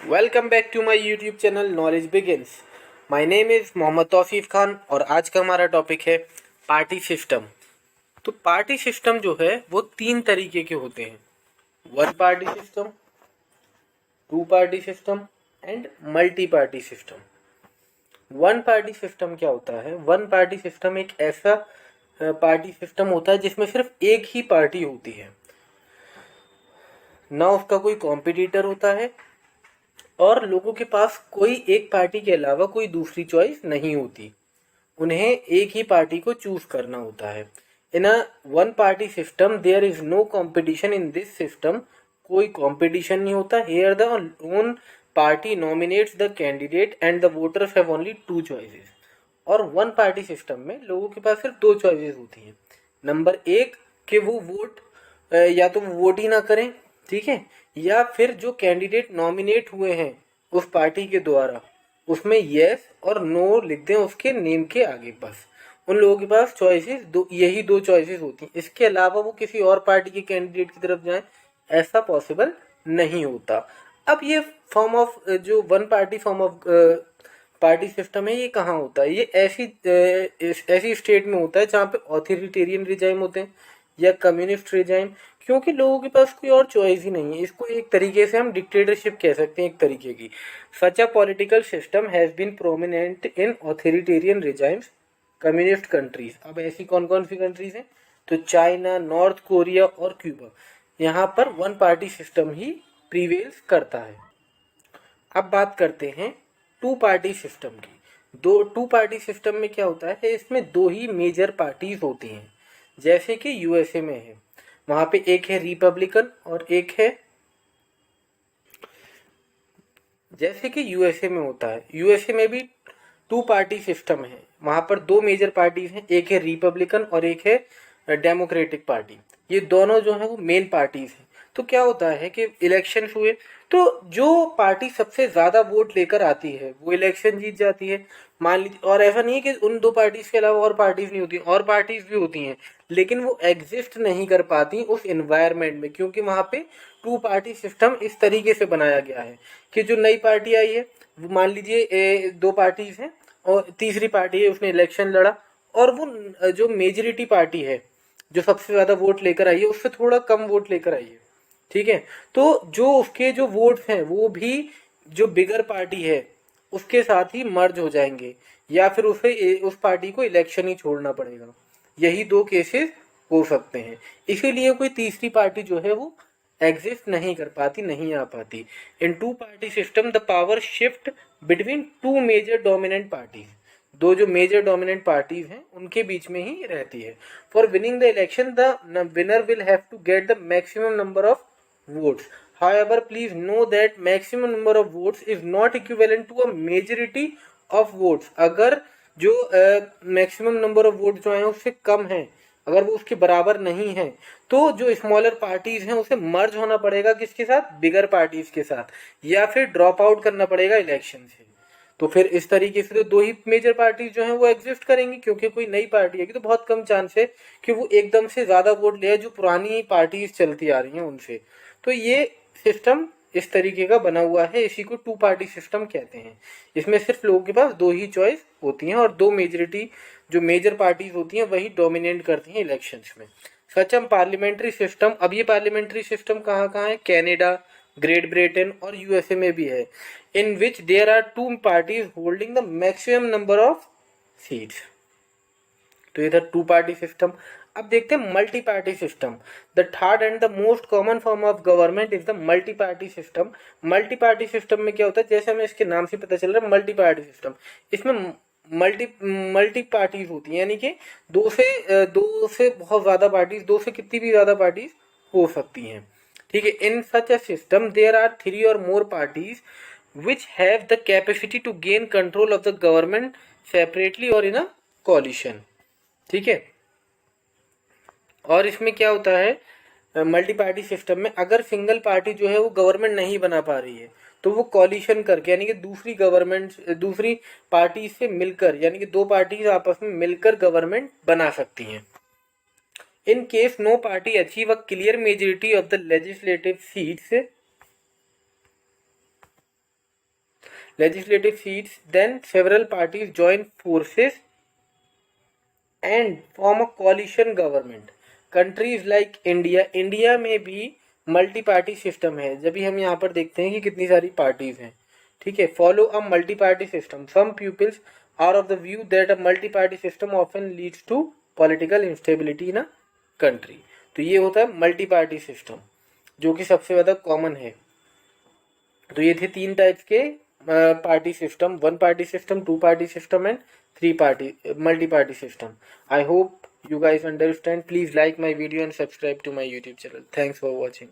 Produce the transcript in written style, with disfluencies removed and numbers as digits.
Welcome back to my YouTube channel knowledge begins. My name is Mohammad Tausif Khan और आज का हमारा टॉपिक है पार्टी सिस्टम। तो पार्टी सिस्टम जो है वो तीन तरीके के होते हैं, one party system, two party system and multi party system. One party system क्या होता है? वन पार्टी सिस्टम एक ऐसा पार्टी सिस्टम होता है जिसमें सिर्फ एक ही पार्टी होती है, ना उसका कोई कॉम्पिटिटर होता है और लोगों के पास कोई एक पार्टी के अलावा कोई दूसरी चॉइस नहीं होती। उन्हें एक ही पार्टी को चूज करना होता है। In a one party system there is no competition in this system. कोई कंपटीशन नहीं होता। Here the one party nominates the candidate and the voters have only two choices. और वन पार्टी सिस्टम में लोगों के पास सिर्फ दो चॉइसेस होती हैं। नंबर एक कि वो वोट या तो वो वोट ही ना करें, ठीक है, या फिर जो कैंडिडेट नॉमिनेट हुए हैं उस पार्टी के द्वारा उसमें यस और नो लिख दें उसके नेम के आगे। बस उन लोगों के पास चॉइसेस दो, यही दो चॉइसेस होती हैं। इसके अलावा वो किसी और पार्टी के कैंडिडेट की तरफ जाएं, ऐसा पॉसिबल नहीं होता। अब ये फॉर्म ऑफ जो one party form of party system है, ये कहाँ होता है? ये ऐसी स्टेट में होता है जहाँ पे ऑथोरिटेरियन रिजाइम होते हैं या कम्युनिस्ट रिजाइम, क्योंकि लोगों के पास कोई और चॉइस ही नहीं है। इसको एक तरीके से हम डिक्टेटरशिप कह सकते हैं, एक तरीके की। Such a political system has been prominent in authoritarian regimes communist countries. अब ऐसी कौन कौन सी कंट्रीज हैं? तो चाइना, नॉर्थ कोरिया और क्यूबा। यहाँ पर वन पार्टी सिस्टम ही प्रीवेल्स करता है। अब बात करते हैं टू पार्टी सिस्टम की। टू पार्टी सिस्टम में क्या होता है? इसमें दो ही मेजर पार्टीज होती हैं, जैसे कि यूएसए में है। वहां पे एक है रिपब्लिकन और एक है, जैसे कि यूएसए में होता है, यूएसए में भी टू पार्टी सिस्टम है। वहां पर दो मेजर पार्टीज हैं, एक है रिपब्लिकन और एक है डेमोक्रेटिक पार्टी। ये दोनों जो है वो मेन पार्टीज हैं। तो क्या होता है कि इलेक्शन हुए तो जो पार्टी सबसे ज्यादा वोट लेकर आती है वो इलेक्शन जीत जाती है, मान लीजिए। और ऐसा नहीं है कि उन दो पार्टीज के अलावा और पार्टीज नहीं होती, और पार्टीज भी होती हैं, लेकिन वो एग्जिस्ट नहीं कर पाती उस एनवायरनमेंट में, क्योंकि वहां पे टू पार्टी सिस्टम इस तरीके से बनाया गया है कि जो नई पार्टी आई है, वो मान लीजिए दो पार्टीज हैं और तीसरी पार्टी है, उसने इलेक्शन लड़ा और वो जो मेजोरिटी पार्टी है, जो सबसे ज्यादा वोट लेकर आई है, उससे थोड़ा कम वोट लेकर आई है, ठीक है। तो जो उसके जो वोट्स हैं वो भी जो बिगर पार्टी है उसके साथ ही मर्ज हो जाएंगे, या फिर उसे उस पार्टी को इलेक्शन ही छोड़ना पड़ेगा। यही दो केसेस हो सकते हैं। इसीलिए कोई तीसरी पार्टी जो है वो एग्जिस्ट नहीं कर पाती, नहीं आ पाती। In two party system the power shift between two major dominant parties. दो जो मेजर डोमिनेंट पार्टीज हैं उनके बीच में ही रहती है। For winning the election the winner will have to get the maximum number of votes. However, please know that maximum number of votes is not equivalent to a majority of votes. अगर जो maximum number of vote जो है उससे कम है, अगर वो उसके बराबर नहीं है, तो जो स्मॉलर पार्टीज हैं उसे मर्ज होना पड़ेगा किसके साथ? बिगर पार्टीज के साथ, या फिर ड्रॉप आउट करना पड़ेगा इलेक्शन से। तो फिर इस तरीके से तो दो ही मेजर पार्टीज जो हैं वो एग्जिस्ट करेंगी, क्योंकि कोई नई पार्टी है तो बहुत कम चांस है कि वो एकदम से ज्यादा वोट ले जो पुरानी पार्टीज चलती आ रही हैं उनसे। तो ये सिस्टम इस तरीके का बना हुआ है, इसी को टू पार्टी सिस्टम कहते हैं। इसमें सिर्फ लोगों के पास दो ही चॉइस होती हैं और दो मेजोरिटी जो मेजर पार्टीज होती हैं वही डोमिनेट करती हैं इलेक्शंस में। सच हम पार्लियामेंट्री सिस्टम, अब ये पार्लियामेंट्री सिस्टम कहाँ कहाँ है? कनाडा, ग्रेट ब्रिटेन और यूएसए में भी है। In which there are two parties holding the maximum number of seats. तो ये था टू पार्टी सिस्टम। अब देखते हैं multi party system. The third and the most common form of government is the multi party system. Multi party system में क्या होता है? जैसे हमें इसके नाम से पता चल रहा है मल्टी पार्टी सिस्टम, इसमें मल्टी पार्टीज होती हैं, यानी कि दो से बहुत ज्यादा पार्टीज, दो से कितनी भी ज्यादा पार्टीज हो सकती हैं, ठीक है। In such a system there are three or more parties which have the capacity to gain control of the government separately or in a collision, ठीक है। और इसमें क्या होता है मल्टी पार्टी सिस्टम में? अगर सिंगल पार्टी जो है वो गवर्नमेंट नहीं बना पा रही है तो वो कॉलिशन करके, यानी कि दूसरी पार्टी से मिलकर, यानी कि दो पार्टीज आपस में मिलकर गवर्नमेंट बना सकती हैं। In case no party achieve a clear majority of the legislative seats, legislative seats, then several parties join forces and form a coalition government. Countries like India में भी मल्टी पार्टी सिस्टम है. जब भी हम यहाँ पर देखते हैं कि कितनी सारी पार्टीज हैं, ठीक है. Follow a multi party system. Some peoples are of the view that a multi party system often leads to political instability in a country. तो ये होता है मल्टी पार्टी सिस्टम, जो कि सबसे ज़्यादा कॉमन है. तो ये थे 3 टाइप्स के party system: 1 party system, 2 party system and 3 party multi party system. I hope you guys understand. Please like my video and subscribe to my YouTube channel. Thanks for watching.